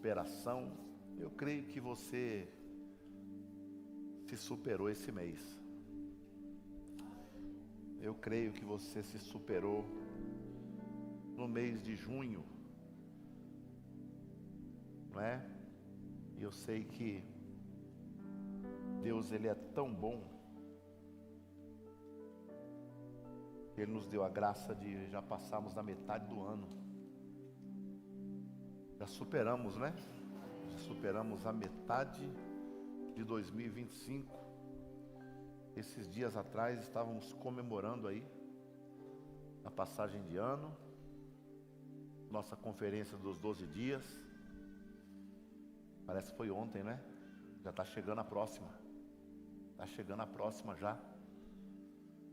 superação, eu creio que você se superou esse mês. Eu creio que você se superou no mês de junho, não é? E eu sei que Deus, Ele é tão bom, que Ele nos deu a graça de já passarmos da metade do ano. Já superamos, né? Já superamos a metade de 2025. Esses dias atrás estávamos comemorando aí a passagem de ano, nossa conferência dos 12 dias. Parece que foi ontem, né? Já está chegando a próxima. Está chegando a próxima já.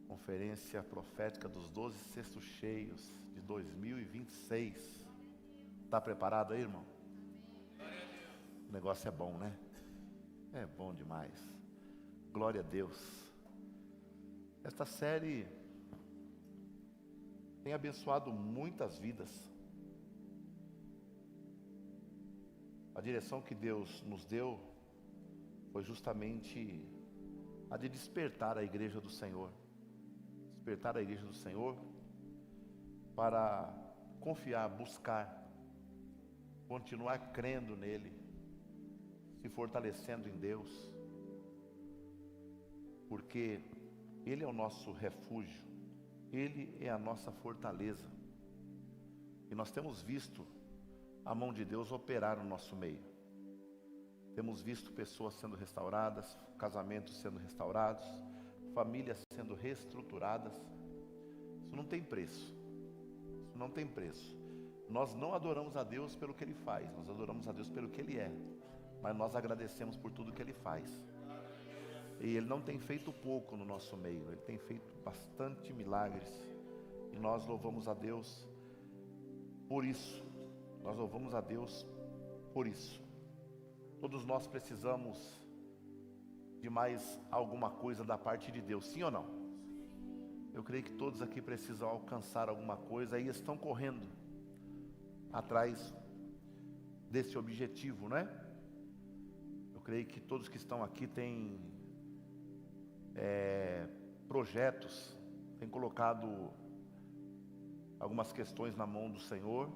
Conferência profética dos 12 cestos cheios de 2026. Está preparado aí, irmão? O negócio é bom, né? É bom demais. Glória a Deus. Esta série tem abençoado muitas vidas. A direção que Deus nos deu foi justamente a de despertar a igreja do Senhor. Despertar a igreja do Senhor para confiar, buscar, continuar crendo nele, se fortalecendo em Deus, porque Ele é o nosso refúgio, Ele é a nossa fortaleza, e nós temos visto a mão de Deus operar no nosso meio. Temos visto pessoas sendo restauradas, casamentos sendo restaurados, famílias sendo reestruturadas. Isso não tem preço. Isso não tem preço. Nós não adoramos a Deus pelo que Ele faz, nós adoramos a Deus pelo que Ele é. Mas nós agradecemos por tudo que Ele faz. E Ele não tem feito pouco no nosso meio, Ele tem feito bastante milagres. E nós louvamos a Deus por isso. Nós louvamos a Deus por isso. Todos nós precisamos de mais alguma coisa da parte de Deus, sim ou não? Eu creio que todos aqui precisam alcançar alguma coisa e estão correndo atrás desse objetivo, né? Eu creio que todos que estão aqui têm projetos, têm colocado algumas questões na mão do Senhor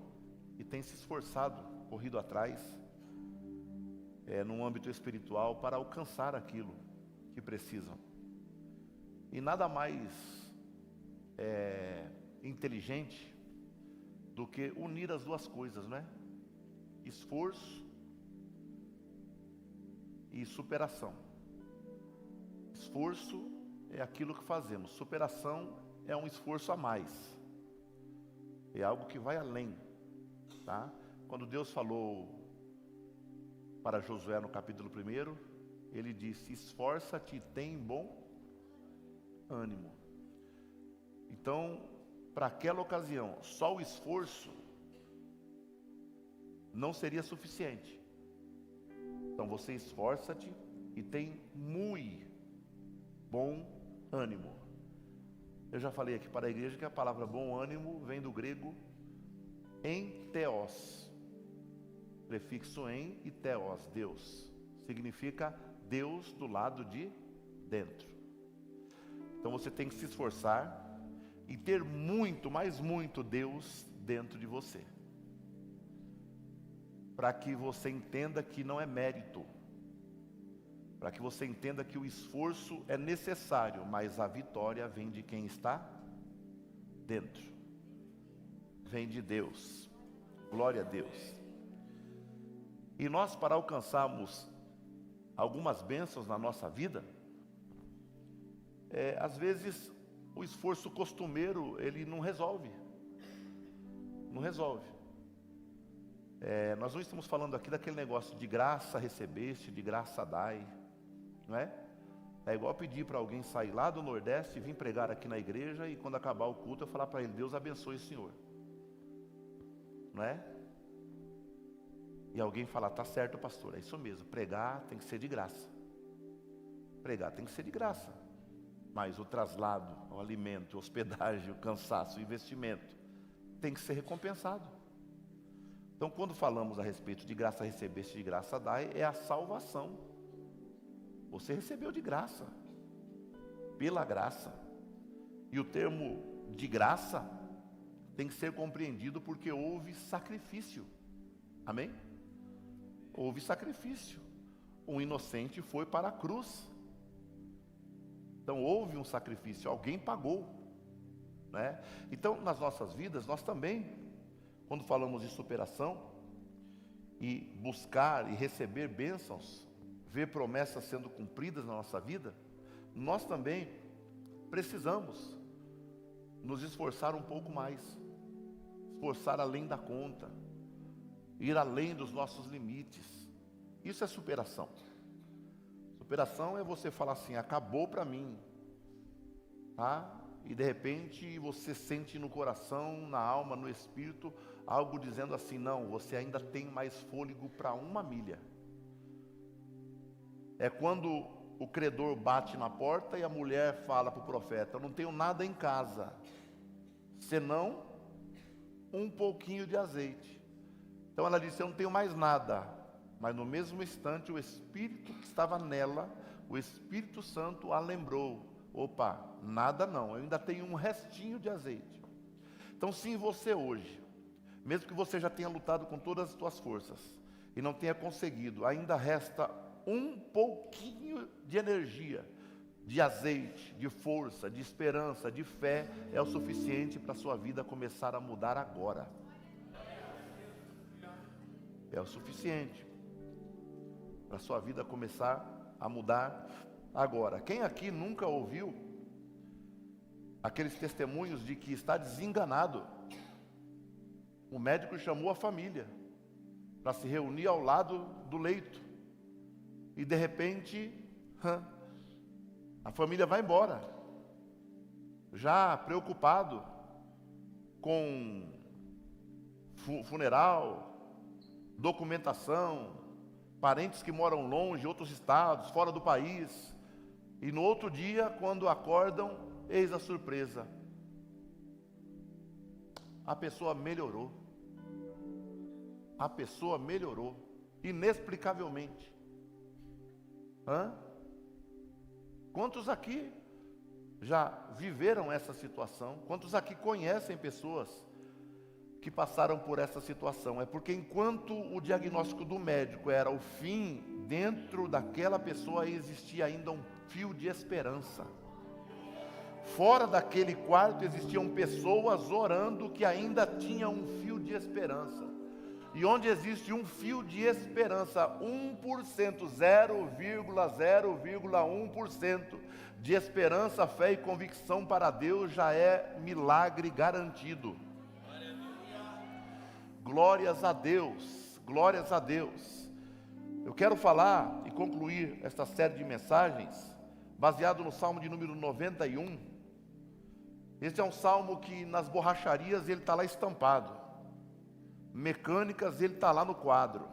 e têm se esforçado, corrido atrás, num âmbito espiritual, para alcançar aquilo que precisam. E nada mais inteligente do que unir as duas coisas, né? Esforço e superação. Esforço é aquilo que fazemos, superação é um esforço a mais, é algo que vai além, tá? Quando Deus falou para Josué no capítulo 1, Ele disse: esforça-te e tem bom ânimo. Então, para aquela ocasião, só o esforço não seria suficiente. Então você esforça-te e tem muito bom ânimo. Eu já falei aqui para a igreja que a palavra bom ânimo vem do grego entheos. Prefixo em e theos, Deus. Significa Deus do lado de dentro. Então você tem que se esforçar e ter muito, mas muito Deus dentro de você. Para que você entenda que não é mérito. Para que você entenda que o esforço é necessário, mas a vitória vem de quem está dentro. Vem de Deus. Glória a Deus. E nós, para alcançarmos algumas bênçãos na nossa vida, às vezes o esforço costumeiro, ele não resolve. Não resolve. Nós não estamos falando aqui daquele negócio de graça recebeste, de graça dai, não é? É igual pedir para alguém sair lá do Nordeste e vir pregar aqui na igreja e quando acabar o culto eu falar para ele: Deus abençoe o senhor, não é? E alguém fala: tá certo, pastor, é isso mesmo, pregar tem que ser de graça. Pregar tem que ser de graça. Mas o traslado, o alimento, a hospedagem, o cansaço, o investimento tem que ser recompensado. Então, quando falamos a respeito de graça recebeste, de graça dai, é a salvação. Você recebeu de graça, pela graça. E o termo de graça tem que ser compreendido porque houve sacrifício. Amém? Houve sacrifício. Um inocente foi para a cruz. Então houve um sacrifício, alguém pagou, né? Então nas nossas vidas, nós também, quando falamos de superação e buscar e receber bênçãos, ver promessas sendo cumpridas na nossa vida, nós também precisamos nos esforçar um pouco mais, esforçar além da conta, ir além dos nossos limites. Isso é superação. Superação é você falar assim, acabou para mim, tá? E de repente você sente no coração, na alma, no espírito, algo dizendo assim, não, você ainda tem mais fôlego para 1 milha. É quando o credor bate na porta e a mulher fala para o profeta, eu não tenho nada em casa, senão um pouquinho de azeite. Então ela disse, eu não tenho mais nada. Mas no mesmo instante, o Espírito que estava nela, o Espírito Santo a lembrou. Opa, nada não, eu ainda tenho um restinho de azeite. Então sim, você hoje, mesmo que você já tenha lutado com todas as suas forças, e não tenha conseguido, ainda resta um pouquinho de energia, de azeite, de força, de esperança, de fé, é o suficiente para a sua vida começar a mudar agora. É o suficiente para a sua vida começar a mudar agora. Quem aqui nunca ouviu aqueles testemunhos de que está desenganado? O médico chamou a família para se reunir ao lado do leito. E de repente, a família vai embora. Já preocupado com funeral, documentação, parentes que moram longe, outros estados, fora do país. E no outro dia, quando acordam, eis a surpresa. A pessoa melhorou. A pessoa melhorou, inexplicavelmente. Quantos aqui já viveram essa situação? Quantos aqui conhecem pessoas que passaram por essa situação? É porque enquanto o diagnóstico do médico era o fim, dentro daquela pessoa existia ainda um fio de esperança. Fora daquele quarto existiam pessoas orando que ainda tinham um fio de esperança. E onde existe um fio de esperança, 1%, 0,0,1% de esperança, fé e convicção para Deus já é milagre garantido. Glórias a Deus, glórias a Deus. Eu quero falar e concluir esta série de mensagens baseado no Salmo de número 91. Este é um salmo que nas borracharias ele está lá estampado, mecânicas ele está lá no quadro.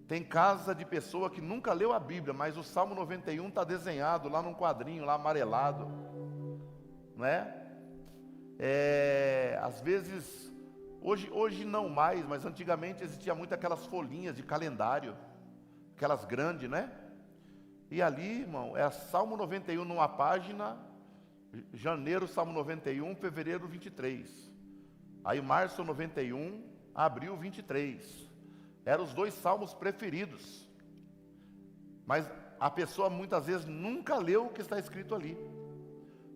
Tem casa de pessoa que nunca leu a Bíblia, mas o Salmo 91 está desenhado lá num quadrinho, lá amarelado, não é? Às vezes, hoje não mais, mas antigamente existia muito aquelas folhinhas de calendário, aquelas grandes, né? E ali, irmão, é Salmo 91 numa página, janeiro, Salmo 91, fevereiro 23. Aí março 91, abril 23. Eram os 2 salmos preferidos. Mas a pessoa muitas vezes nunca leu o que está escrito ali,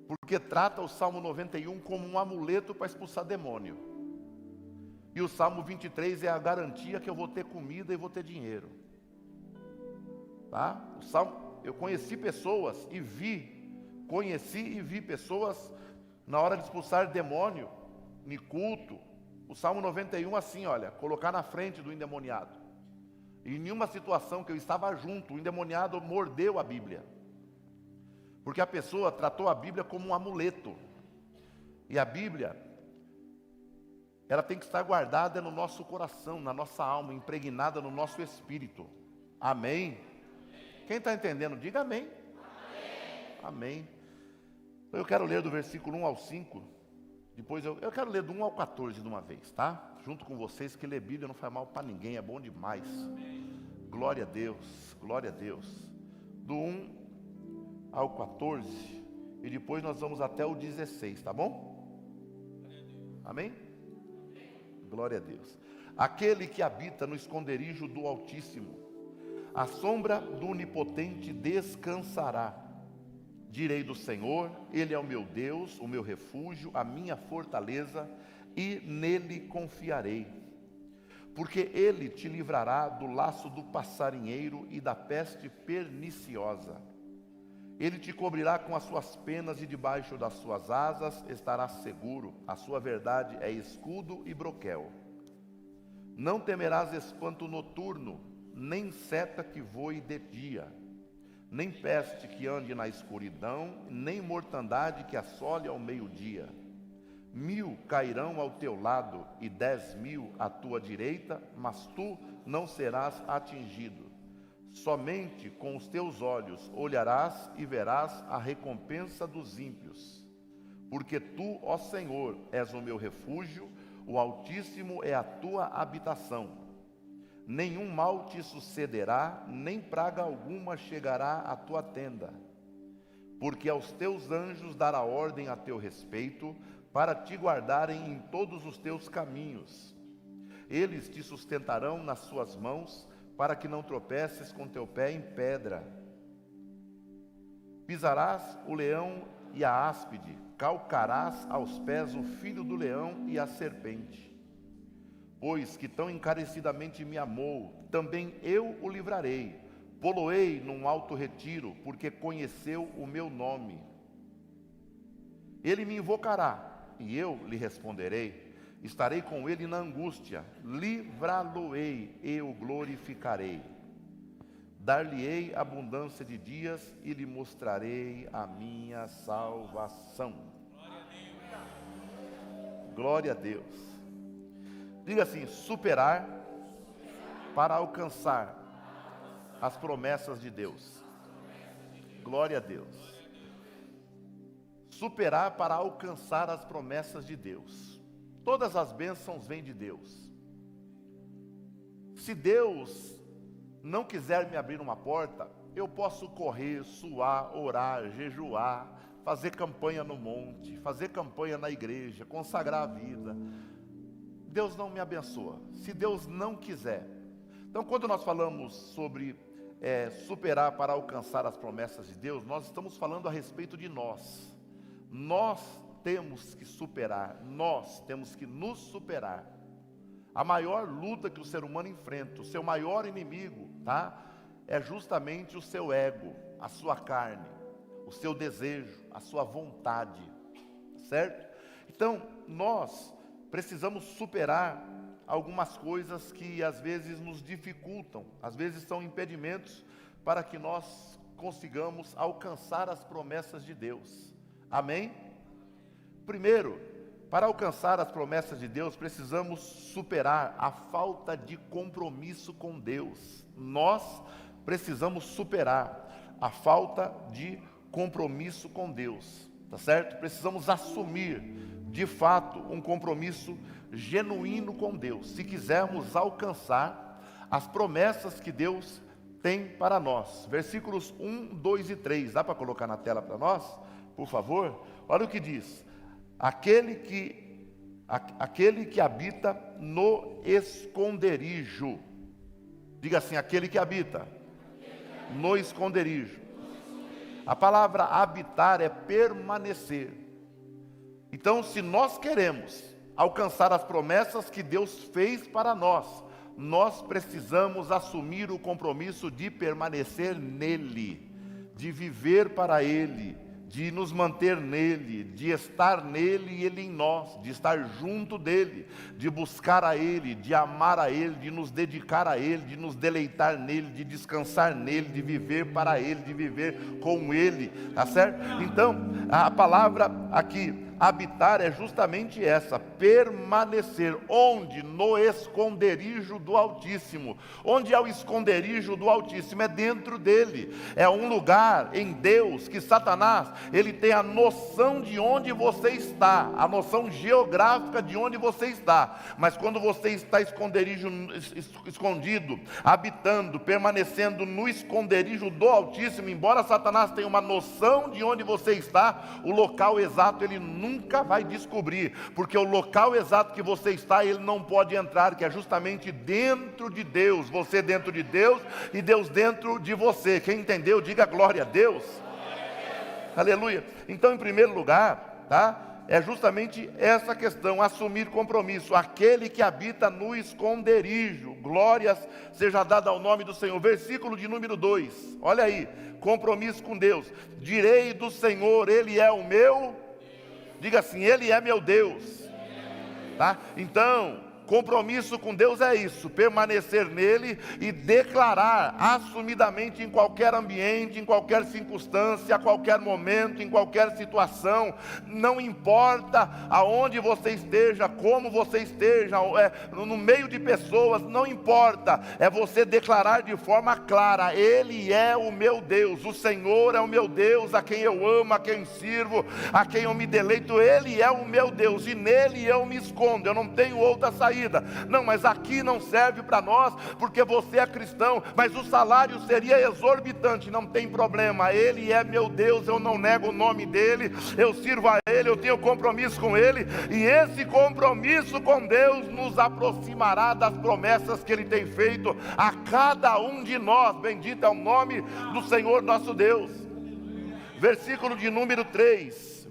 porque trata o Salmo 91 como um amuleto para expulsar demônio. E o Salmo 23 é a garantia que eu vou ter comida e vou ter dinheiro. Tá? Eu conheci pessoas e conheci e vi pessoas na hora de expulsar demônio, em culto, o Salmo 91 assim, olha, colocar na frente do endemoniado. E em nenhuma situação que eu estava junto, o endemoniado mordeu a Bíblia. Porque a pessoa tratou a Bíblia como um amuleto. E a Bíblia, ela tem que estar guardada no nosso coração, na nossa alma, impregnada no nosso espírito. Amém? Quem está entendendo, diga amém. Amém. Amém. Eu quero ler do versículo 1 ao 5, Depois eu quero ler do 1 ao 14 de uma vez, tá? Junto com vocês, que ler Bíblia não faz mal para ninguém, é bom demais. Glória a Deus, glória a Deus. Do 1 ao 14, e depois nós vamos até o 16, tá bom? Amém? Glória a Deus. Aquele que habita no esconderijo do Altíssimo, à sombra do Onipotente descansará. Direi do Senhor, Ele é o meu Deus, o meu refúgio, a minha fortaleza, e nele confiarei. Porque Ele te livrará do laço do passarinheiro e da peste perniciosa. Ele te cobrirá com as suas penas e debaixo das suas asas estarás seguro. A sua verdade é escudo e broquel. Não temerás espanto noturno, nem seta que voe de dia, nem peste que ande na escuridão, nem mortandade que assole ao meio-dia. 1000 cairão ao teu lado e 10.000 à tua direita, mas tu não serás atingido. Somente com os teus olhos olharás e verás a recompensa dos ímpios. Porque tu, ó Senhor, és o meu refúgio, o Altíssimo é a tua habitação. Nenhum mal te sucederá, nem praga alguma chegará à tua tenda. Porque aos teus anjos dará ordem a teu respeito, para te guardarem em todos os teus caminhos. Eles te sustentarão nas suas mãos, para que não tropeces com teu pé em pedra. Pisarás o leão e a áspide, calcarás aos pés o filho do leão e a serpente. Pois que tão encarecidamente me amou, também eu o livrarei. Poloei num alto retiro, porque conheceu o meu nome. Ele me invocará, e eu lhe responderei. Estarei com ele na angústia, livrá-lo-ei e o glorificarei. Dar-lhe-ei abundância de dias e lhe mostrarei a minha salvação. Glória a Deus. Diga assim: superar para alcançar as promessas de Deus. Glória a Deus. Superar para alcançar as promessas de Deus. Todas as bênçãos vêm de Deus. Se Deus não quiser me abrir uma porta, eu posso correr, suar, orar, jejuar, fazer campanha no monte, fazer campanha na igreja, consagrar a vida. Deus não me abençoa, se Deus não quiser. Então, quando nós falamos sobre superar para alcançar as promessas de Deus, nós estamos falando a respeito de nós. Nós temos que superar, nós temos que nos superar. A maior luta que o ser humano enfrenta, o seu maior inimigo, tá? É justamente o seu ego, a sua carne, o seu desejo, a sua vontade, certo? Então, nós precisamos superar algumas coisas que às vezes nos dificultam, às vezes são impedimentos para que nós consigamos alcançar as promessas de Deus. Amém? Primeiro, para alcançar as promessas de Deus, precisamos superar a falta de compromisso com Deus. Nós precisamos superar a falta de compromisso com Deus, tá certo? Precisamos assumir, de fato, um compromisso genuíno com Deus, se quisermos alcançar as promessas que Deus tem para nós. Versículos 1, 2 e 3, dá para colocar na tela para nós, por favor? Olha o que diz: aquele que habita no esconderijo. Diga assim: aquele que habita no esconderijo. A palavra habitar é permanecer. Então, se nós queremos alcançar as promessas que Deus fez para nós, nós precisamos assumir o compromisso de permanecer nele, de viver para ele, de nos manter nele, de estar nele e ele em nós, de estar junto dele, de buscar a ele, de amar a ele, de nos dedicar a ele, de nos deleitar nele, de descansar nele, de viver para ele, de viver com ele, tá certo? Então, a palavra aqui habitar é justamente essa, permanecer. Onde? No esconderijo do Altíssimo. Onde é o esconderijo do Altíssimo? É dentro dele. É um lugar em Deus que Satanás, ele tem a noção de onde você está, a noção geográfica de onde você está. Mas quando você está escondido, habitando, permanecendo no esconderijo do Altíssimo, embora Satanás tenha uma noção de onde você está, o local exato ele nunca vai descobrir, porque o local exato que você está, ele não pode entrar, que é justamente dentro de Deus, você dentro de Deus e Deus dentro de você. Quem entendeu, diga glória a Deus. Aleluia. Então, em primeiro lugar, tá? É justamente essa questão, assumir compromisso. Aquele que habita no esconderijo, glórias seja dada ao nome do Senhor. Versículo de número 2, olha aí, compromisso com Deus. Direi do Senhor, Ele é o meu, diga assim, Ele é meu Deus, tá? Então, compromisso com Deus é isso, permanecer nele e declarar assumidamente em qualquer ambiente, em qualquer circunstância, a qualquer momento, em qualquer situação, não importa aonde você esteja, como você esteja, no meio de pessoas, não importa, é você declarar de forma clara, Ele é o meu Deus, o Senhor é o meu Deus, a quem eu amo, a quem sirvo, a quem eu me deleito, Ele é o meu Deus, e nele eu me escondo, eu não tenho outra saída. Não, mas aqui não serve para nós, porque você é cristão, mas o salário seria exorbitante. Não tem problema, Ele é meu Deus, eu não nego o nome dEle, eu sirvo a Ele, eu tenho compromisso com Ele, e esse compromisso com Deus nos aproximará das promessas que Ele tem feito a cada um de nós. Bendito é o nome do Senhor nosso Deus. Versículo de número 3,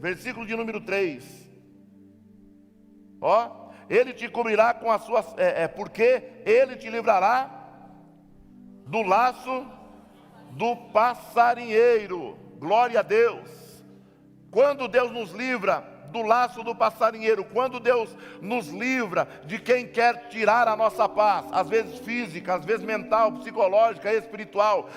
ó, Ele te cobrirá com as suas, porque Ele te livrará do laço do passarinheiro. Glória a Deus. Quando Deus nos livra do laço do passarinheiro, quando Deus nos livra de quem quer tirar a nossa paz, às vezes física, às vezes mental, psicológica, espiritual,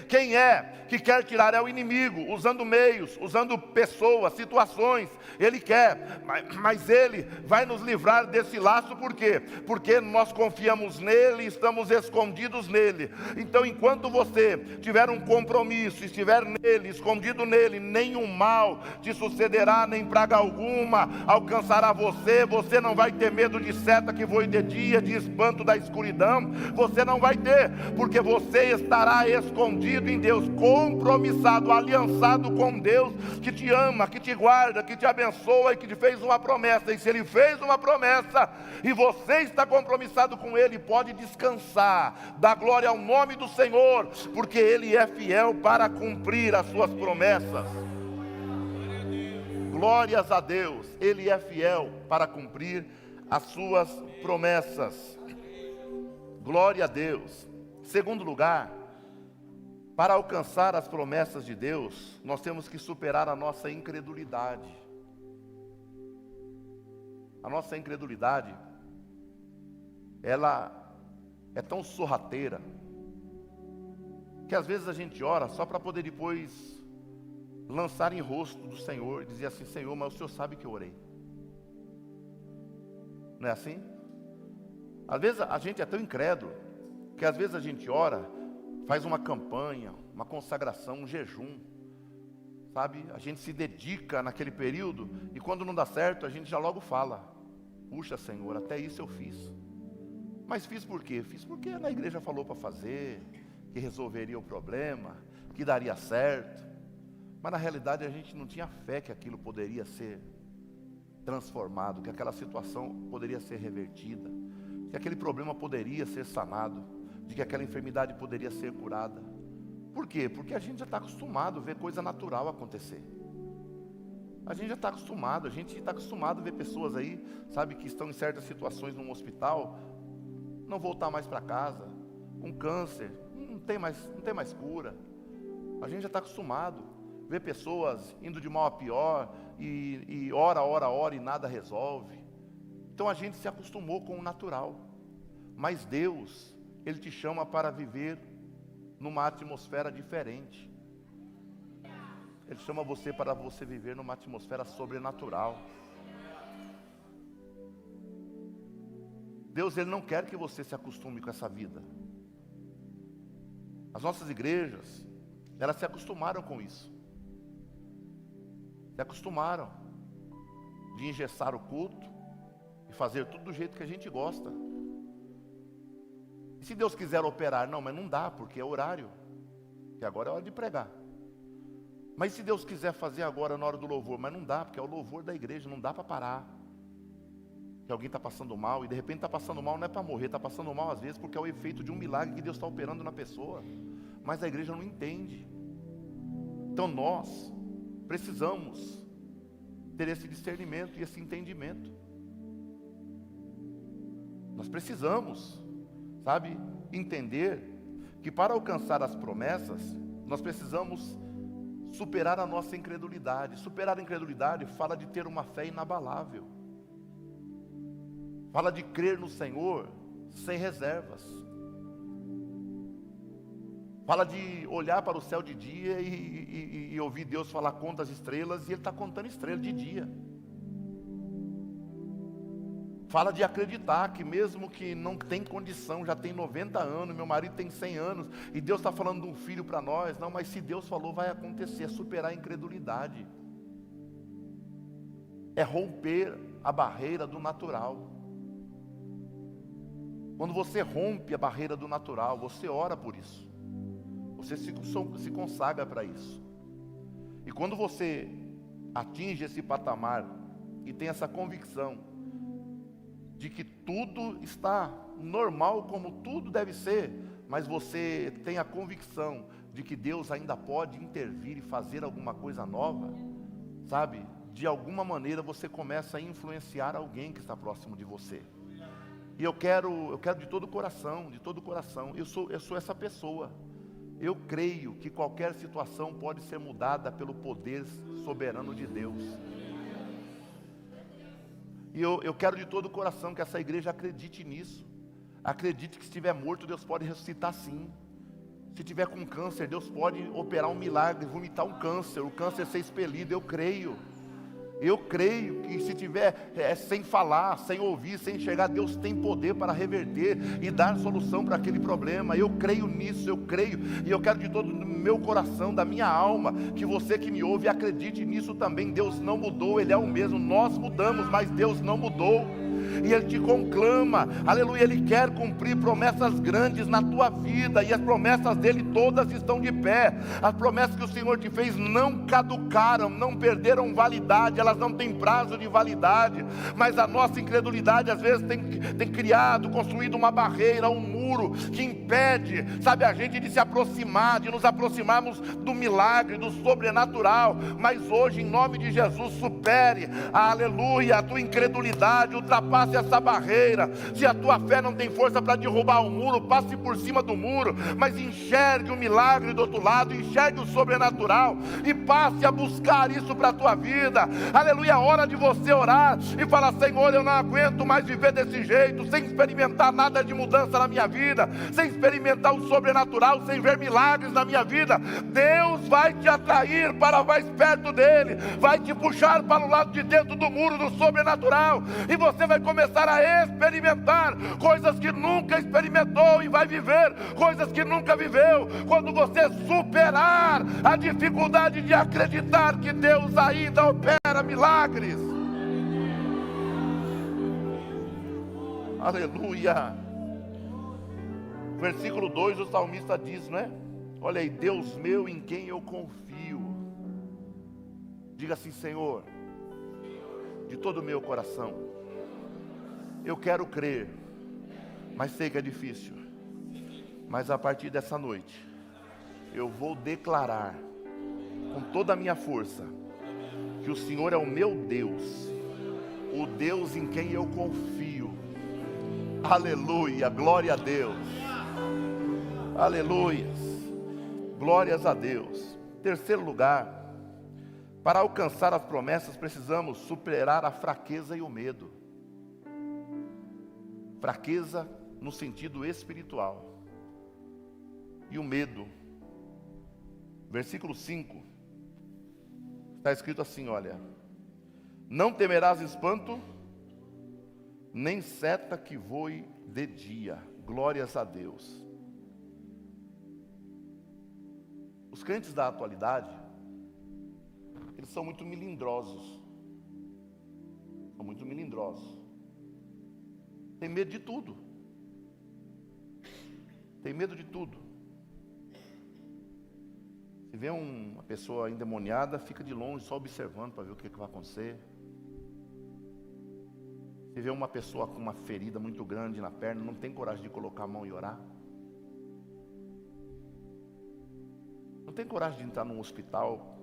quem é que quer tirar? É o inimigo, usando meios, usando pessoas, situações. Ele quer, mas Ele vai nos livrar desse laço. Por quê? Porque nós confiamos nele, estamos escondidos nele. Então, enquanto você tiver um compromisso, estiver nele, escondido nele, nenhum mal te sucederá, nem praga alguma alcançará você. Você não vai ter medo de seta que voe de dia, de espanto da escuridão. Você não vai ter, porque você estará escondido em Deus, compromissado, aliançado com Deus, que te ama, que te guarda, que te abençoa e que te fez uma promessa. E se Ele fez uma promessa e você está compromissado com Ele, pode descansar, dá glória ao nome do Senhor, porque Ele é fiel para cumprir as suas promessas. Glórias a Deus, Ele é fiel para cumprir as suas promessas. Glória a Deus. Segundo lugar, para alcançar as promessas de Deus, nós temos que superar a nossa incredulidade. A nossa incredulidade, ela é tão sorrateira, que às vezes a gente ora só para poder depois lançar em rosto do Senhor e dizer assim: Senhor, mas o Senhor sabe que eu orei. Não é assim? Às vezes a gente é tão incrédulo, que às vezes a gente ora, faz uma campanha, uma consagração, um jejum, sabe? A gente se dedica naquele período, e quando não dá certo, a gente já logo fala: puxa, Senhor, até isso eu fiz. Mas fiz por quê? Fiz porque na igreja falou para fazer, que resolveria o problema, que daria certo. Mas na realidade a gente não tinha fé que aquilo poderia ser transformado, que aquela situação poderia ser revertida, que aquele problema poderia ser sanado, de que aquela enfermidade poderia ser curada. Por quê? Porque a gente já está acostumado a ver coisa natural acontecer. A gente já está acostumado, a ver pessoas aí, sabe, que estão em certas situações num hospital, não voltar mais para casa, com câncer, não tem mais cura. A gente já está acostumado a ver pessoas indo de mal a pior, e ora e nada resolve. Então a gente se acostumou com o natural. Mas Deus, Ele te chama para viver numa atmosfera diferente. Ele chama você para você viver numa atmosfera sobrenatural. Deus, Ele não quer que você se acostume com essa vida. As nossas igrejas, elas se acostumaram com isso. Se acostumaram de engessar o culto e fazer tudo do jeito que a gente gosta. E se Deus quiser operar? Não, mas não dá, porque é horário. Que agora é hora de pregar. Mas se Deus quiser fazer agora na hora do louvor? Mas não dá, porque é o louvor da igreja, não dá para parar. Que alguém está passando mal, e de repente está passando mal não é para morrer, está passando mal às vezes porque é o efeito de um milagre que Deus está operando na pessoa. Mas a igreja não entende. Então nós precisamos ter esse discernimento e esse entendimento. Nós precisamos, sabe, entender que para alcançar as promessas, nós precisamos superar a nossa incredulidade. Superar a incredulidade fala de ter uma fé inabalável. Fala de crer no Senhor sem reservas. Fala de olhar para o céu de dia e ouvir Deus falar: conta as estrelas, e Ele está contando estrelas de dia. Fala de acreditar que mesmo que não tem condição, já tem 90 anos, meu marido tem 100 anos, e Deus está falando de um filho para nós. Não, mas se Deus falou, vai acontecer. É superar a incredulidade. É romper a barreira do natural. Quando você rompe a barreira do natural, você ora por isso. Você se consagra para isso. E quando você atinge esse patamar e tem essa convicção de que tudo está normal como tudo deve ser, mas você tem a convicção de que Deus ainda pode intervir e fazer alguma coisa nova, sabe? De alguma maneira você começa a influenciar alguém que está próximo de você. E eu quero de todo o coração, eu sou essa pessoa. Eu creio que qualquer situação pode ser mudada pelo poder soberano de Deus. E eu quero de todo o coração que essa igreja acredite nisso. Acredite que se estiver morto, Deus pode ressuscitar sim. Se estiver com câncer, Deus pode operar um milagre, vomitar um câncer, o câncer ser expelido. Eu creio que se tiver sem falar, sem ouvir, sem enxergar, Deus tem poder para reverter e dar solução para aquele problema. Eu creio nisso, eu creio. E eu quero de todo o meu coração, da minha alma, que você que me ouve acredite nisso também. Deus não mudou, Ele é o mesmo. Nós mudamos, mas Deus não mudou. E Ele te conclama, aleluia, Ele quer cumprir promessas grandes na tua vida, e as promessas dEle todas estão de pé. As promessas que o Senhor te fez não caducaram, não perderam validade, elas não têm prazo de validade, mas a nossa incredulidade às vezes tem criado, construído uma barreira, um muro, que impede, sabe, a gente de se aproximar, de nos aproximarmos do milagre, do sobrenatural. Mas hoje, em nome de Jesus, supere, aleluia, a tua incredulidade, ultrapasse essa barreira. Se a tua fé não tem força para derrubar o muro, passe por cima do muro, mas enxergue o milagre do outro lado, enxergue o sobrenatural e passe a buscar isso para a tua vida. Aleluia, é hora de você orar e falar: Senhor, eu não aguento mais viver desse jeito, sem experimentar nada de mudança na minha vida, sem experimentar o sobrenatural, sem ver milagres na minha vida. Deus vai te atrair para mais perto dEle, vai te puxar para o lado de dentro do muro do sobrenatural, e você vai começar a experimentar coisas que nunca experimentou, e vai viver coisas que nunca viveu, quando você superar a dificuldade de acreditar que Deus ainda opera milagres. Aleluia. Versículo 2, o salmista diz, não é? Olha aí: Deus meu, em quem eu confio. Diga assim: Senhor, de todo o meu coração, eu quero crer, mas sei que é difícil. Mas a partir dessa noite, eu vou declarar com toda a minha força que o Senhor é o meu Deus, o Deus em quem eu confio. Aleluia, glória a Deus. Aleluias, glórias a Deus. Terceiro lugar, para alcançar as promessas precisamos superar a fraqueza e o medo. Fraqueza no sentido espiritual e o medo. Versículo 5: Está escrito assim, olha: não temerás espanto, nem seta que voe de dia. Glórias a Deus. Os crentes da atualidade, eles são muito melindrosos. São muito melindrosos. Tem medo de tudo. Tem medo de tudo. Se vê uma pessoa endemoniada, fica de longe só observando para ver o que vai acontecer. Se vê uma pessoa com uma ferida muito grande na perna, não tem coragem de colocar a mão e orar. Não tem coragem de entrar num hospital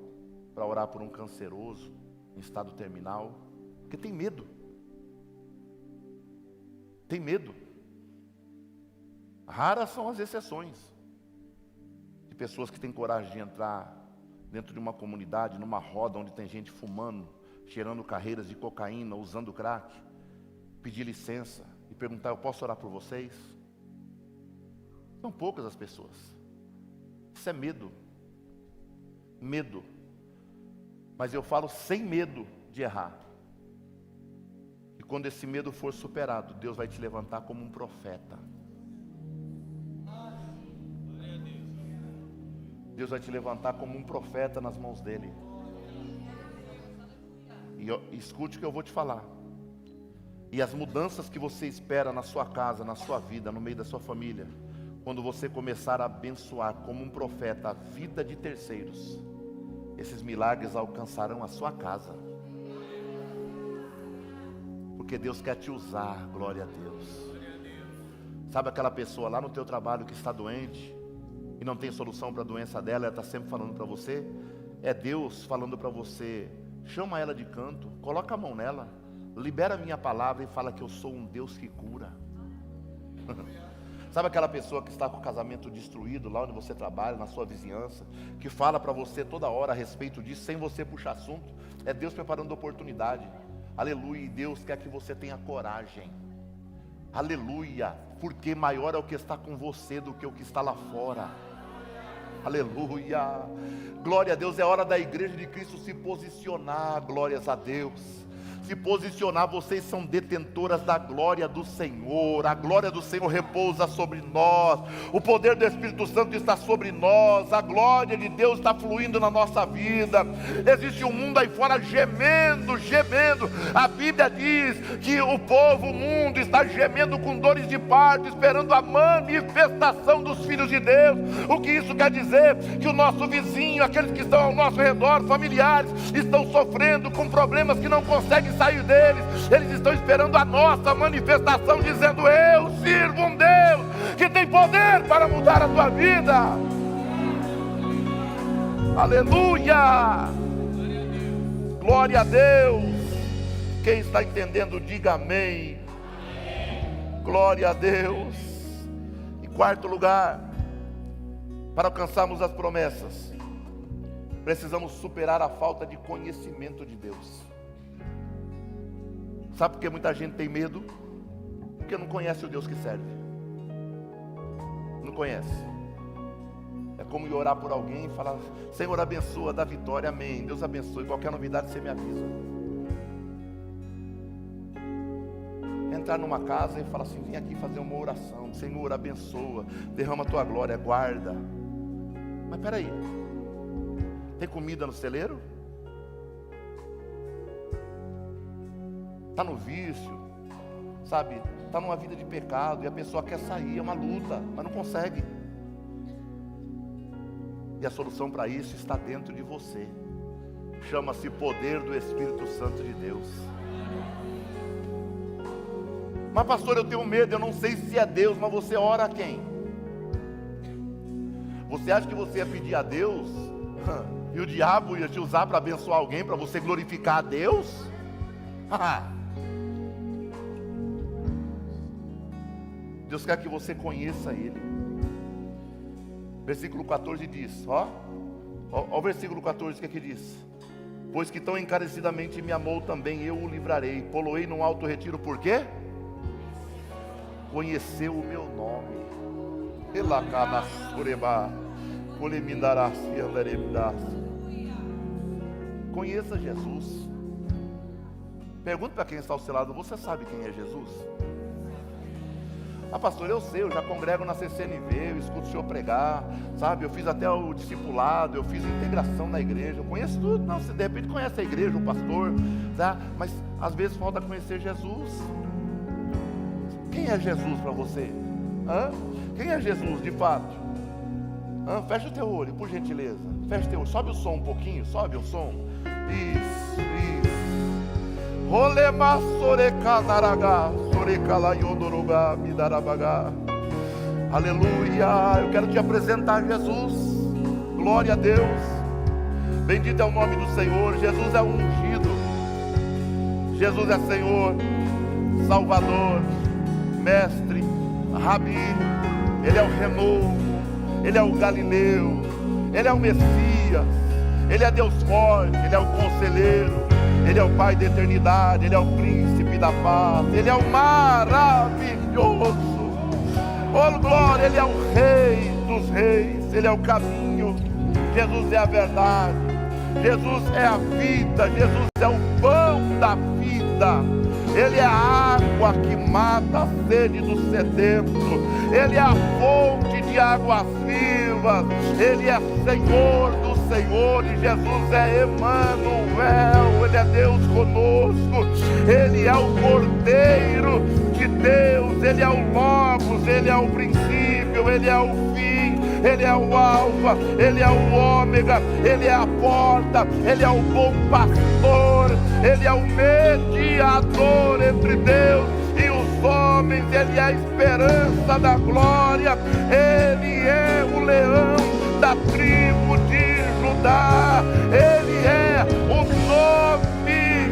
para orar por um canceroso em estado terminal, porque tem medo. Tem medo. Raras são as exceções de pessoas que têm coragem de entrar dentro de uma comunidade, numa roda onde tem gente fumando, cheirando carreiras de cocaína, usando crack, pedir licença e perguntar: eu posso orar por vocês? São poucas as pessoas. Isso é medo. Medo. Mas eu falo sem medo de errar. E quando esse medo for superado, Deus vai te levantar como um profeta. Deus vai te levantar como um profeta nas mãos dele. E escute o que eu vou te falar. E as mudanças que você espera na sua casa, na sua vida, no meio da sua família, quando você começar a abençoar como um profeta a vida de terceiros, esses milagres alcançarão a sua casa. Porque Deus quer te usar, glória a Deus. Sabe aquela pessoa lá no teu trabalho que está doente e não tem solução para a doença dela, ela está sempre falando para você? É Deus falando para você: chama ela de canto, coloca a mão nela, libera a minha palavra e fala que eu sou um Deus que cura. Sabe aquela pessoa que está com o casamento destruído lá onde você trabalha, na sua vizinhança, que fala para você toda hora a respeito disso, sem você puxar assunto? É Deus preparando oportunidade. Aleluia. E Deus quer que você tenha coragem. Aleluia. Porque maior é o que está com você do que o que está lá fora. Aleluia. Glória a Deus. É hora da igreja de Cristo se posicionar. Glórias a Deus. Se posicionar. Vocês são detentoras da glória do Senhor. A glória do Senhor repousa sobre nós. O poder do Espírito Santo está sobre nós. A glória de Deus está fluindo na nossa vida. Existe um mundo aí fora gemendo, gemendo. A Bíblia diz que o povo, o mundo está gemendo com dores de parto, esperando a manifestação dos filhos de Deus. O que isso quer dizer? Que o nosso vizinho, aqueles que estão ao nosso redor, familiares, estão sofrendo com problemas que não conseguem sair deles. Eles estão esperando a nossa manifestação, dizendo: eu sirvo um Deus que tem poder para mudar a tua vida. Aleluia. Glória a Deus. Quem está entendendo, diga amém. Glória a Deus. Em quarto lugar, para alcançarmos as promessas, precisamos superar a falta de conhecimento de Deus. Sabe por que muita gente tem medo? Porque não conhece o Deus que serve. Não conhece. É como ir orar por alguém e falar: Senhor, abençoa, dá vitória, amém. Deus abençoe, qualquer novidade você me avisa. Entrar numa casa e falar assim: vim aqui fazer uma oração. Senhor, abençoa, derrama a tua glória, guarda. Mas peraí, tem comida no celeiro? Está no vício, sabe? Está numa vida de pecado e a pessoa quer sair, é uma luta, mas não consegue. E a solução para isso está dentro de você. Chama-se poder do Espírito Santo de Deus. Mas pastor, eu tenho medo, eu não sei se é Deus. Mas você ora a quem? Você acha que você ia pedir a Deus e o diabo ia te usar para abençoar alguém, para você glorificar a Deus? Deus quer que você conheça Ele. Versículo 14 diz, ó o versículo 14, o que é que diz? Pois que tão encarecidamente me amou, também eu o livrarei, poloei num alto retiro. Por quê? Conheceu o meu nome. Conheça Jesus. Pergunta para quem está ao seu lado: você sabe quem é Jesus? Ah, pastor, eu sei, eu já congrego na CCNV, eu escuto o senhor pregar, sabe? Eu fiz até o discipulado, eu fiz integração na igreja, eu conheço tudo. Não, você de repente conhece a igreja, o pastor, tá? Mas às vezes falta conhecer Jesus. Quem é Jesus para você? Quem é Jesus de fato? Fecha o teu olho, por gentileza. Fecha o teu olho, sobe o som um pouquinho, sobe o som. Isso, isso. Rolema sorecanaraga, sorecalaiodoruga, midarabaga. Aleluia. Eu quero te apresentar Jesus. Glória a Deus. Bendito é o nome do Senhor. Jesus é ungido. Jesus é Senhor, Salvador, Mestre, Rabi. Ele é o renovo. Ele é o Galileu. Ele é o Messias. Ele é Deus forte. Ele é o conselheiro. Ele é o Pai da eternidade, Ele é o príncipe da paz, Ele é o maravilhoso, oh glória, Ele é o Rei dos reis, Ele é o caminho, Jesus é a verdade, Jesus é a vida, Jesus é o pão da vida, Ele é a água que mata a sede do sedento, Ele é a fonte de águas vivas, Ele é Senhor dos senhores, Jesus é Emanuel, Ele é Deus conosco, Ele é o Cordeiro de Deus, Ele é o Logos, Ele é o princípio, Ele é o fim, Ele é o alfa, Ele é o ômega, Ele é a porta, Ele é o bom pastor, Ele é o mediador entre Deus e os homens, Ele é a esperança da glória, Ele é o leão da tribo de Judá, Ele é o nome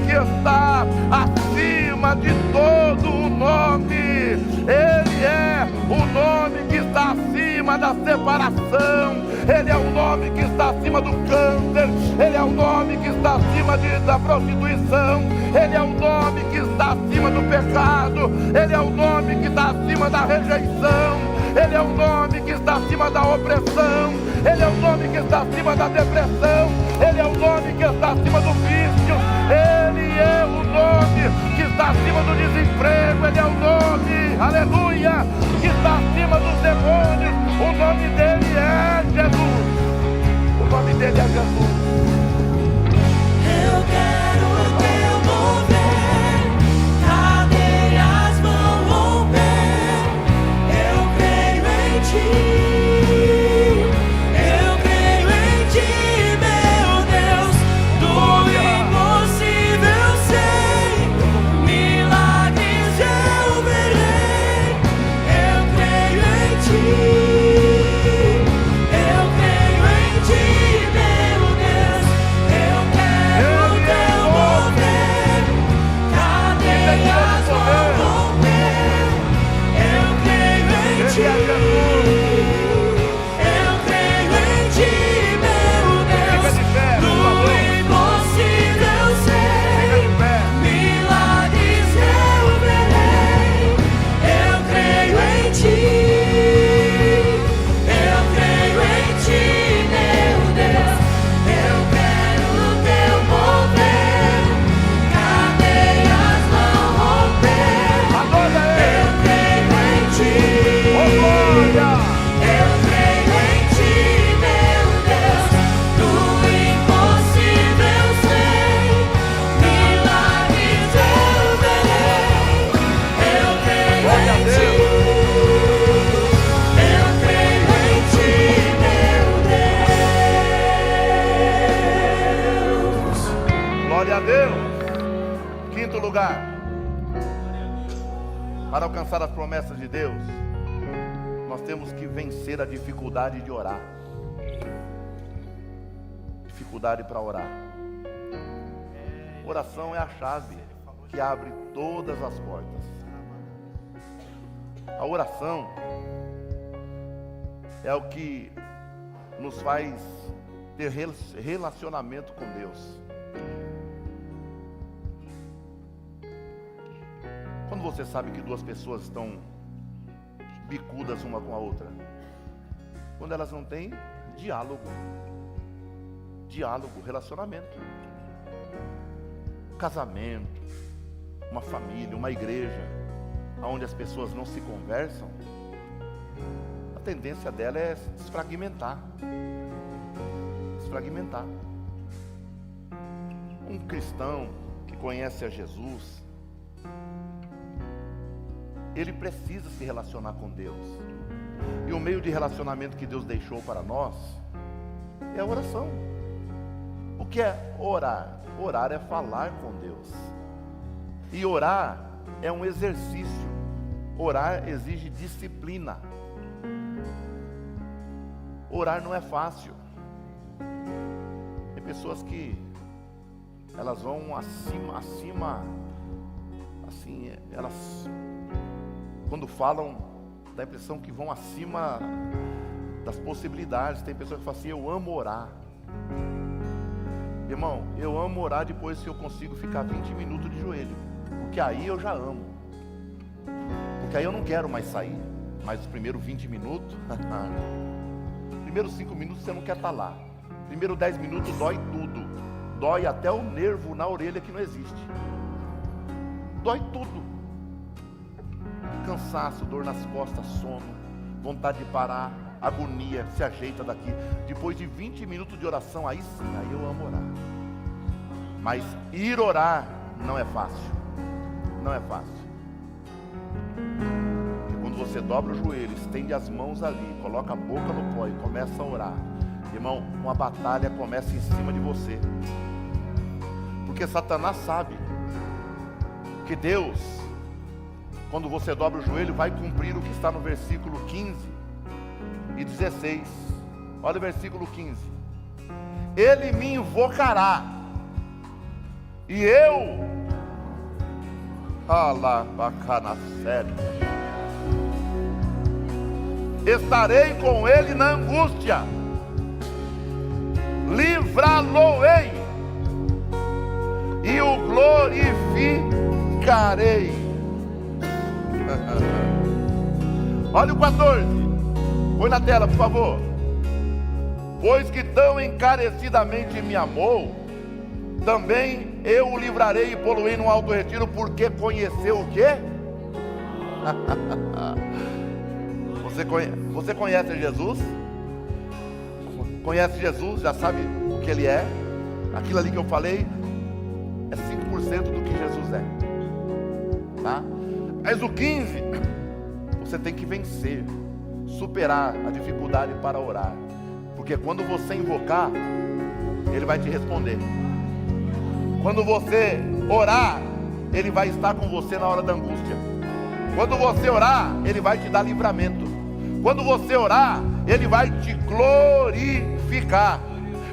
que está acima de todo o nome, Ele é o nome que está acima da separação, Ele é o nome que está acima do câncer, Ele é o nome que está acima da prostituição, Ele é o nome que está acima do pecado, Ele é o nome que está acima da rejeição, Ele é o nome que está acima da opressão, Ele é o nome que está acima da depressão, Ele é o nome que está acima do vício, Ele é o nome que está acima do desemprego, Ele é o nome, aleluia, que está acima dos demônios, o nome dele é Jesus, o nome dele é Jesus. Eu quero o teu mover, cadeias vão romper, eu creio em ti. Para alcançar as promessas de Deus, nós temos que vencer a dificuldade de orar. Dificuldade para orar. Oração é a chave que abre todas as portas. A oração é o que nos faz ter relacionamento com Deus. Quando você sabe que duas pessoas estão bicudas uma com a outra? Quando elas não têm diálogo, relacionamento. casamento, uma família, uma igreja, onde as pessoas não se conversam, a tendência dela é se desfragmentar. Desfragmentar. Um cristão que conhece a Jesus, ele precisa se relacionar com Deus. E o meio de relacionamento que Deus deixou para nós é a oração. O que é orar? Orar é falar com Deus. E orar é um exercício. Orar exige disciplina. Orar não é fácil. Tem pessoas que elas vão acima, assim, elas quando falam dá a impressão que vão acima das possibilidades. Tem pessoas que falam assim: eu amo orar. Irmão, eu amo orar depois que eu consigo ficar 20 minutos de joelho, porque aí eu já amo, porque aí eu não quero mais sair. Mas os primeiros 20 minutos primeiros 5 minutos você não quer estar lá. Primeiros 10 minutos dói tudo. Dói até o nervo na orelha que não existe. Dói tudo. Cansaço, dor nas costas, sono, vontade de parar, agonia, se ajeita daqui. Depois de 20 minutos de oração, aí sim, aí eu amo orar. Mas ir orar não é fácil. Não é fácil. Quando você dobra o joelho, estende as mãos ali, coloca a boca no pó e começa a orar, irmão, uma batalha começa em cima de você. Porque Satanás sabe que Deus, quando você dobra o joelho, vai cumprir o que está no versículo 15 e 16. Olha o versículo 15. Ele me invocará e eu estarei com ele na angústia, livrá-lo-ei e o glorificarei. Olha o 14. Põe na tela, por favor. Pois que tão encarecidamente me amou, também eu o livrarei e poluei no alto retiro, porque conheceu o quê? Você conhece Jesus? Conhece Jesus? Já sabe o que Ele é? Aquilo ali que eu falei é 5% do que Jesus é, tá? Mas o 15, você tem que vencer, superar a dificuldade para orar, porque quando você invocar, Ele vai te responder. Quando você orar, Ele vai estar com você na hora da angústia. Quando você orar, Ele vai te dar livramento. Quando você orar, Ele vai te glorificar.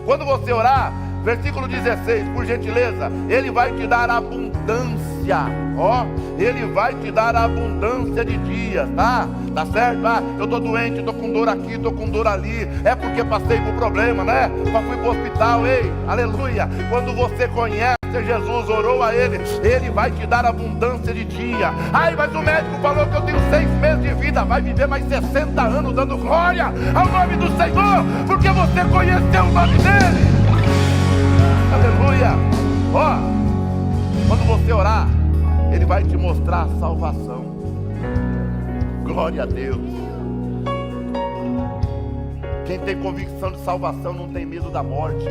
Quando você orar, versículo 16, por gentileza, Ele vai te dar abundância, ó, Ele vai te dar abundância de dias, tá? Tá certo? Ah, eu tô doente, tô com dor aqui, tô com dor ali, é porque passei por problema, né? Só fui pro hospital, ei, aleluia. Quando você conhece Jesus, orou a Ele, Ele vai te dar abundância de dia. Ai, mas o médico falou que eu tenho 6 meses de vida. Vai viver mais 60 anos dando glória ao nome do Senhor, porque você conheceu o nome dEle. Aleluia. Ó, quando você orar, Ele vai te mostrar a salvação. Glória a Deus. Quem tem convicção de salvação não tem medo da morte.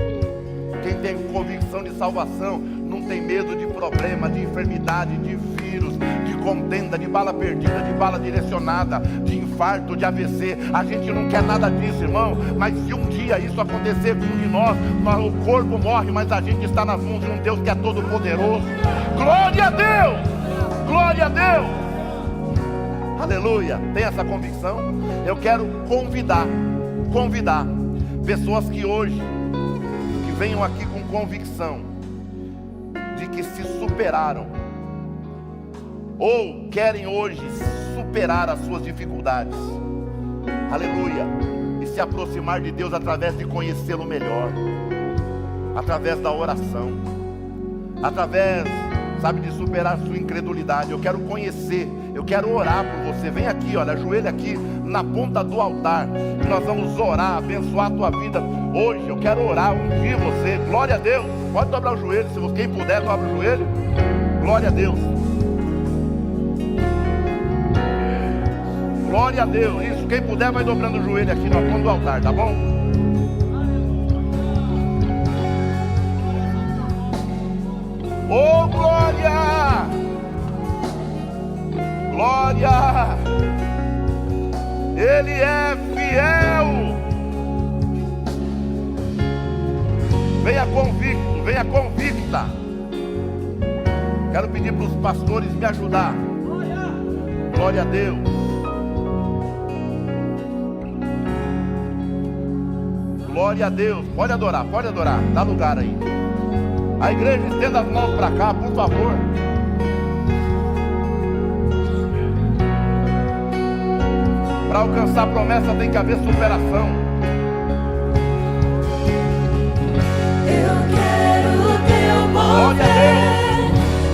Quem tem convicção de salvação não tem medo de problema, de enfermidade, de vírus, de contenda, de bala perdida, de bala direcionada, de infarto, de AVC. A gente não quer nada disso, irmão. Mas se um dia isso acontecer com um de nós, o corpo morre, mas a gente está nas mãos de um Deus que é todo poderoso. Glória a Deus! Glória a Deus! Aleluia! Tem essa convicção? Eu quero convidar pessoas que hoje venham aqui com convicção de que se superaram ou querem hoje superar as suas dificuldades, aleluia, e se aproximar de Deus através de conhecê-lo melhor, através da oração, através, sabe, de superar a sua incredulidade. Eu quero conhecer, eu quero orar por você. Vem aqui, olha, ajoelha aqui na ponta do altar. E nós vamos orar, abençoar a tua vida. Hoje eu quero orar, ungir você. Glória a Deus. Pode dobrar o joelho, se quem puder, dobra o joelho. Glória a Deus. Glória a Deus. Isso, quem puder vai dobrando o joelho aqui na ponta do altar, tá bom? Oh, glória! Glória! Ele é fiel. Venha convicto, venha convicta. Quero pedir para os pastores me ajudar. Glória a Deus. Glória a Deus. Pode adorar, dá lugar aí. A igreja estenda as mãos para cá, por favor. Para alcançar a promessa tem que haver superação. Eu quero o teu Glória a mover,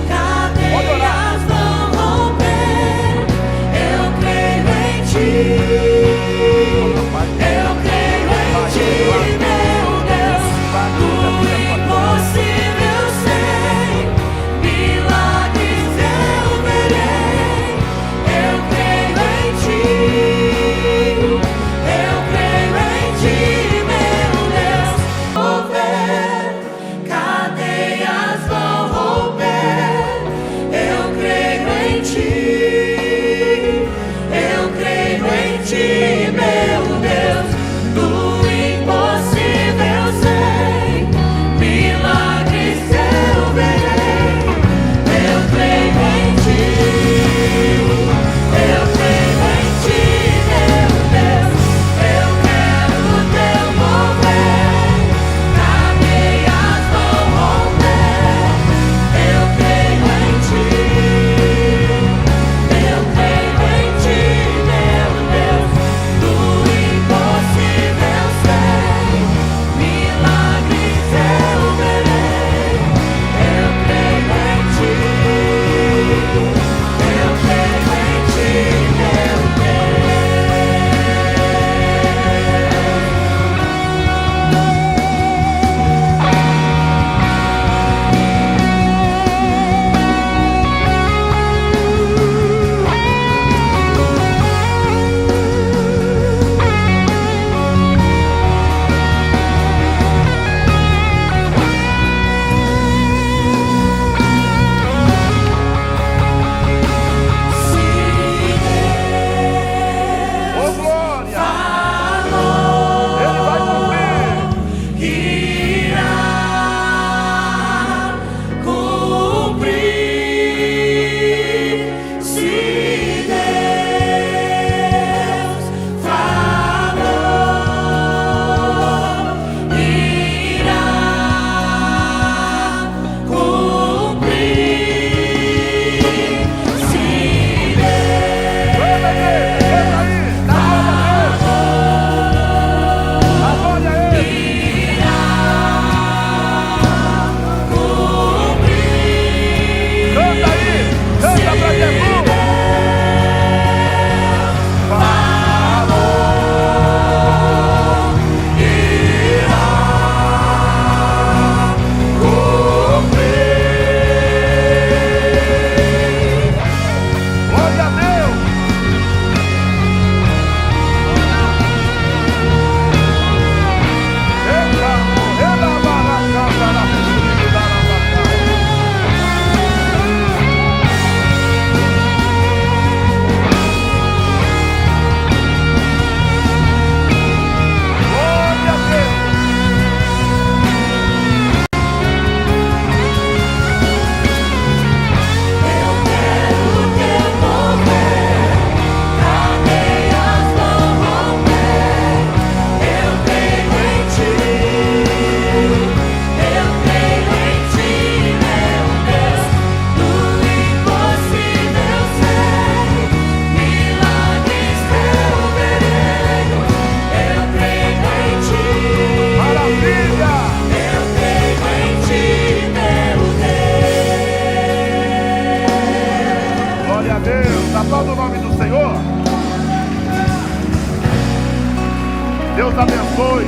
cadeias vão romper. Eu creio em ti. Eu creio em ti, meu Deus. O impossível sei, milagres eu verei. Eu creio em ti. Eu creio em ti, meu Deus. Mover, cadeias vão romper.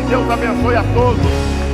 Deus abençoe a todos.